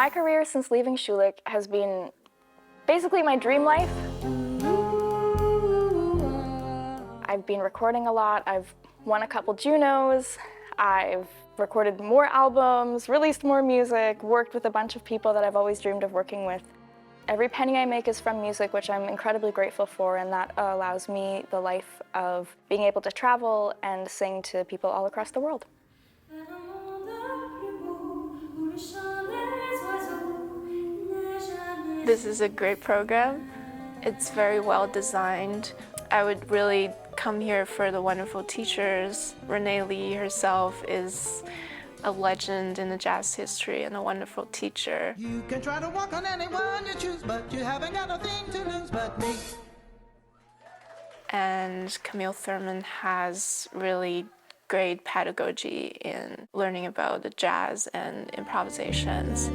My career since leaving Schulich has been basically my dream life. I've been recording a lot. I've won a couple Junos. I've recorded more albums, released more music, worked with a bunch of people that I've always dreamed of working with. Every penny I make is from music, which I'm incredibly grateful for, and that allows me the life of being able to travel and sing to people all across the world. This is a great program. It's very well designed. I would really come here for the wonderful teachers. Renee Lee herself is a legend in the jazz history and a wonderful teacher. You can try to walk on anyone you choose, but you haven't got nothing to lose but me. And Camille Thurman has really great pedagogy in learning about the jazz and improvisations.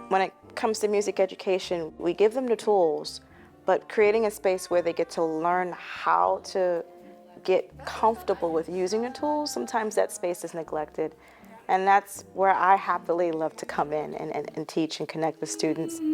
When it comes to music education, we give them the tools, but creating a space where they get to learn how to get comfortable with using the tools, sometimes that space is neglected. And that's where I happily love to come in and teach and connect with students. Yeah,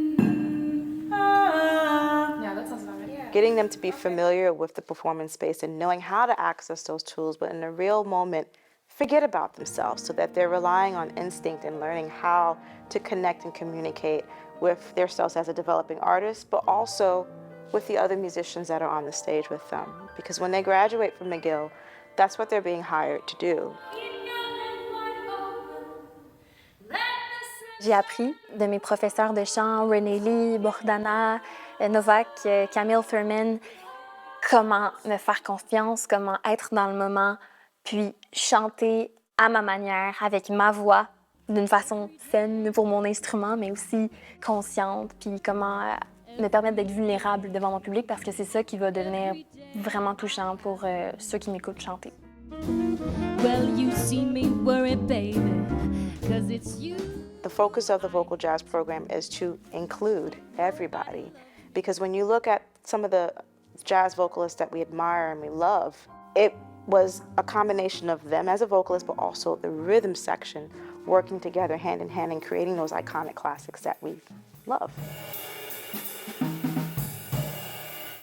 that sounds about right. Getting them to be familiar with the performance space and knowing how to access those tools, but in a real moment, forget about themselves so that they're relying on instinct and learning how to connect and communicate with themselves as a developing artist, but also with the other musicians that are on the stage with them. Because when they graduate from McGill, that's what they're being hired to do. J'ai appris de mes professeurs de chant, Renee Lee, Bordana, Novak, Camille Thurman, comment me faire confiance, comment être dans le moment, puis chanter à ma manière, avec ma voix, d'une façon saine pour mon instrument, mais aussi consciente, puis comment me permettre d'être vulnérable devant mon public, parce que c'est ça qui va devenir vraiment touchant pour ceux qui m'écoutent chanter. Well, you see me worry, baby, 'cause it's you. The focus of the vocal jazz program is to include everybody, because when you look at some of the jazz vocalists that we admire and we love, it was a combination of them as a vocalist, but also the rhythm section working together hand in hand and creating those iconic classics that we love.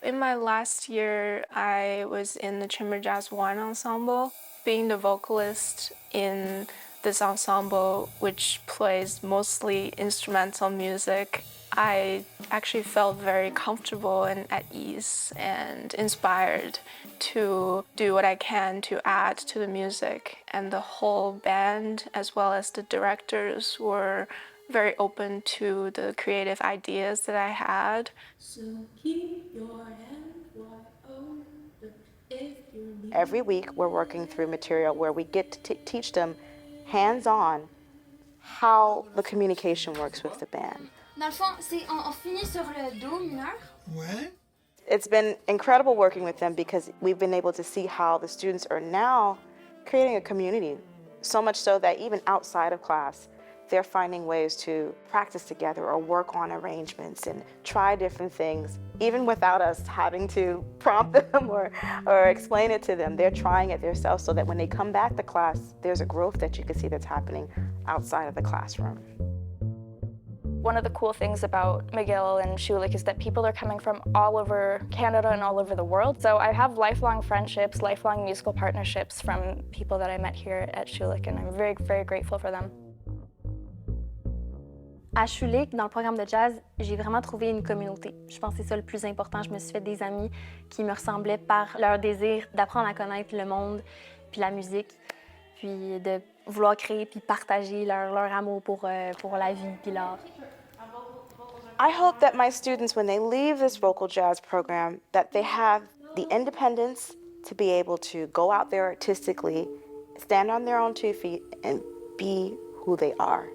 In my last year, I was in the Chamber Jazz 1 ensemble. Being the vocalist in this ensemble, which plays mostly instrumental music, I actually felt very comfortable and at ease and inspired to do what I can to add to the music. And the whole band, as well as the directors, were very open to the creative ideas that I had. So keep your hand wide open if you need. Every week we're working through material where we get to teach them hands-on how the communication works with the band. Dans le fond, on finit sur le do mineur. Ouais. It's been incredible working with them because we've been able to see how the students are now creating a community, so much so that even outside of class, they're finding ways to practice together or work on arrangements and try different things, even without us having to prompt them or explain it to them. They're trying it themselves so that when they come back to class, there's a growth that you can see that's happening outside of the classroom. One of the cool things about McGill and Schulich is that people are coming from all over Canada and all over the world. So I have lifelong friendships, lifelong musical partnerships from people that I met here at Schulich, and I'm very, very grateful for them. À Schulich, dans le programme de jazz, j'ai vraiment trouvé une communauté. Je pense que c'est ça le plus important. Je me suis fait des amis qui me ressemblaient par leur désir d'apprendre à connaître le monde, puis la musique, puis de vouloir créer puis partager leur amour pour la vie puis l'art. I hope that my students, when they leave this vocal jazz program, that they have the independence to be able to go out there artistically, stand on their own 2 feet, and be who they are.